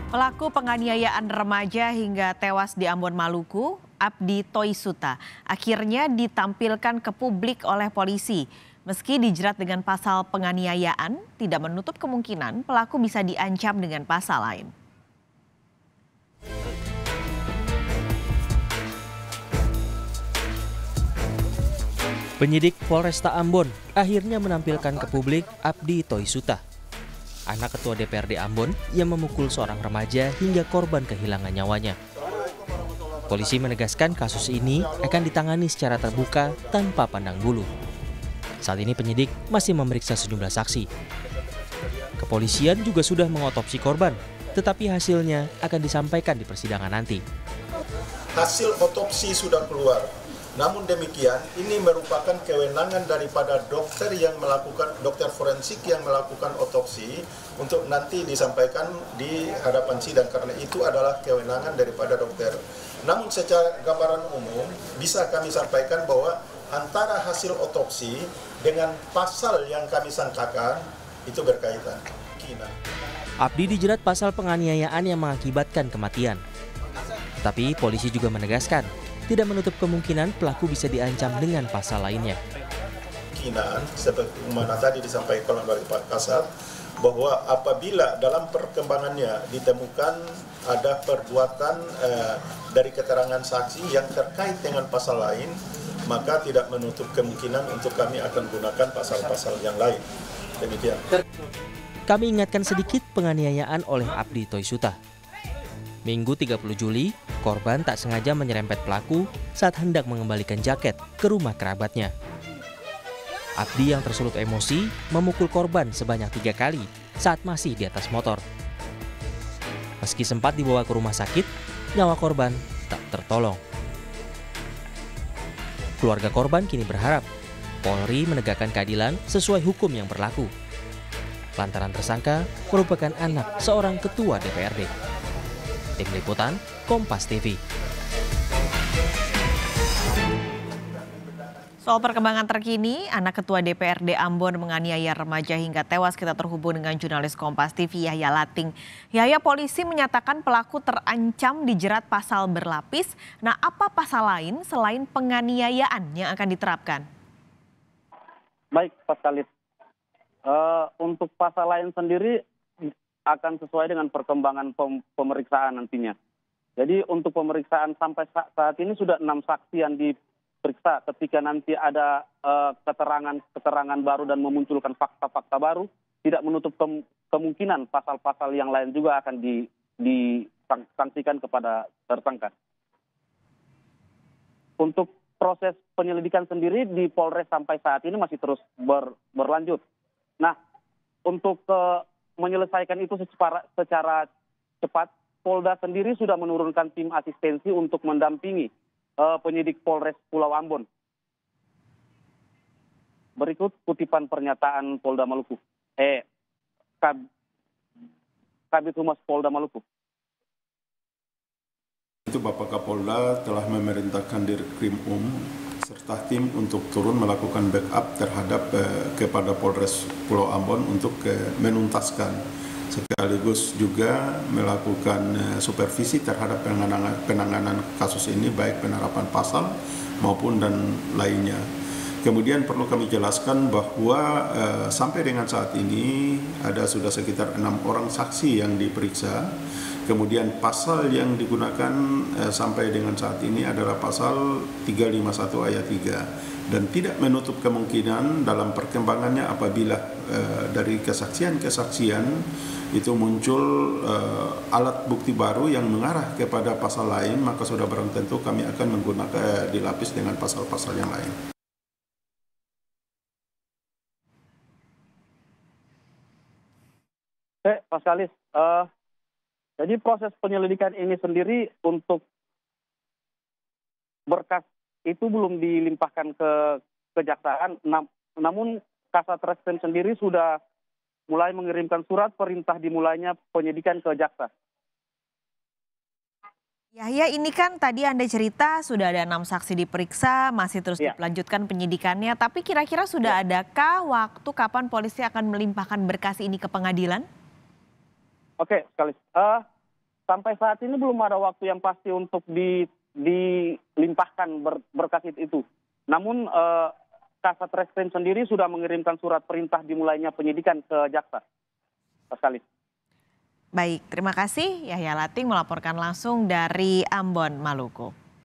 Pelaku penganiayaan remaja hingga tewas di Ambon, Maluku, Abdi Toisuta, akhirnya ditampilkan ke publik oleh polisi. Meski dijerat dengan pasal penganiayaan, tidak menutup kemungkinan pelaku bisa diancam dengan pasal lain. Penyidik Polresta Ambon akhirnya menampilkan ke publik Abdi Toisuta, anak ketua DPRD Ambon yang memukul seorang remaja hingga korban kehilangan nyawanya. Polisi menegaskan kasus ini akan ditangani secara terbuka tanpa pandang bulu. Saat ini penyidik masih memeriksa sejumlah saksi. Kepolisian juga sudah mengotopsi korban, tetapi hasilnya akan disampaikan di persidangan nanti. Hasil otopsi sudah keluar. Namun demikian, ini merupakan kewenangan daripada dokter forensik yang melakukan otopsi untuk nanti disampaikan di hadapan sidang, karena itu adalah kewenangan daripada dokter. Namun secara gambaran umum bisa kami sampaikan bahwa antara hasil otopsi dengan pasal yang kami sangkakan itu berkaitan. Abdi dijerat pasal penganiayaan yang mengakibatkan kematian. Tapi polisi juga menegaskan tidak menutup kemungkinan pelaku bisa diancam dengan pasal lainnya. Seperti mana tadi disampaikan oleh Pak Kasat, bahwa apabila dalam perkembangannya ditemukan ada perbuatan dari keterangan saksi yang terkait dengan pasal lain, maka tidak menutup kemungkinan untuk kami akan gunakan pasal-pasal yang lain. Demikian. Kami ingatkan sedikit penganiayaan oleh Abdi Toisuta. Minggu 30 Juli, korban tak sengaja menyerempet pelaku saat hendak mengembalikan jaket ke rumah kerabatnya. Abdi yang tersulut emosi memukul korban sebanyak 3 kali saat masih di atas motor. Meski sempat dibawa ke rumah sakit, nyawa korban tak tertolong. Keluarga korban kini berharap Polri menegakkan keadilan sesuai hukum yang berlaku. Lantaran tersangka merupakan anak seorang ketua DPRD. Tim Liputan, Kompas TV. Soal perkembangan terkini, anak ketua DPRD Ambon menganiaya remaja hingga tewas, kita terhubung dengan jurnalis Kompas TV Yahya Lating. Yahya, polisi menyatakan pelaku terancam dijerat pasal berlapis. Nah, apa pasal lain selain penganiayaan yang akan diterapkan? Baik, Pak Khalid. Untuk pasal lain sendiri akan sesuai dengan perkembangan pemeriksaan nantinya. Jadi untuk pemeriksaan sampai saat ini sudah 6 saksi yang diperiksa. Ketika nanti ada keterangan baru dan memunculkan fakta-fakta baru, tidak menutup kemungkinan pasal-pasal yang lain juga akan disangsikan kepada tersangka. Untuk proses penyelidikan sendiri di Polres sampai saat ini masih terus berlanjut. Nah, untuk menyelesaikan itu secara cepat, Polda sendiri sudah menurunkan tim asistensi untuk mendampingi penyidik Polres Pulau Ambon. Berikut kutipan pernyataan Polda Maluku. Kabid Humas Polda Maluku. Itu Bapak Kapolda telah memerintahkan Dirkrim serta tim untuk turun melakukan backup terhadap kepada Polres Pulau Ambon untuk menuntaskan, sekaligus juga melakukan supervisi terhadap penanganan kasus ini, baik penerapan pasal maupun dan lainnya. Kemudian perlu kami jelaskan bahwa sampai dengan saat ini ada sudah sekitar 6 orang saksi yang diperiksa. Kemudian pasal yang digunakan sampai dengan saat ini adalah pasal 351 ayat 3. Dan tidak menutup kemungkinan dalam perkembangannya apabila dari kesaksian-kesaksian itu muncul alat bukti baru yang mengarah kepada pasal lain, maka sudah barang tentu kami akan menggunakan dilapis dengan pasal-pasal yang lain. Pak Kalis, jadi proses penyelidikan ini sendiri untuk berkas itu belum dilimpahkan ke kejaksaan, namun Kasat Reskrim sendiri sudah mulai mengirimkan surat perintah dimulainya penyidikan ke jaksa. Yahya, ini kan tadi Anda cerita sudah ada 6 saksi diperiksa, masih terus dilanjutkan penyidikannya, tapi kira-kira sudah adakah waktu kapan polisi akan melimpahkan berkas ini ke pengadilan? Oke, sekali. Sampai saat ini belum ada waktu yang pasti untuk dilimpahkan berkas itu. Namun Kasat Reskrim sendiri sudah mengirimkan surat perintah dimulainya penyidikan ke jaksa. Sekali. Baik, terima kasih Yahya Lating melaporkan langsung dari Ambon, Maluku.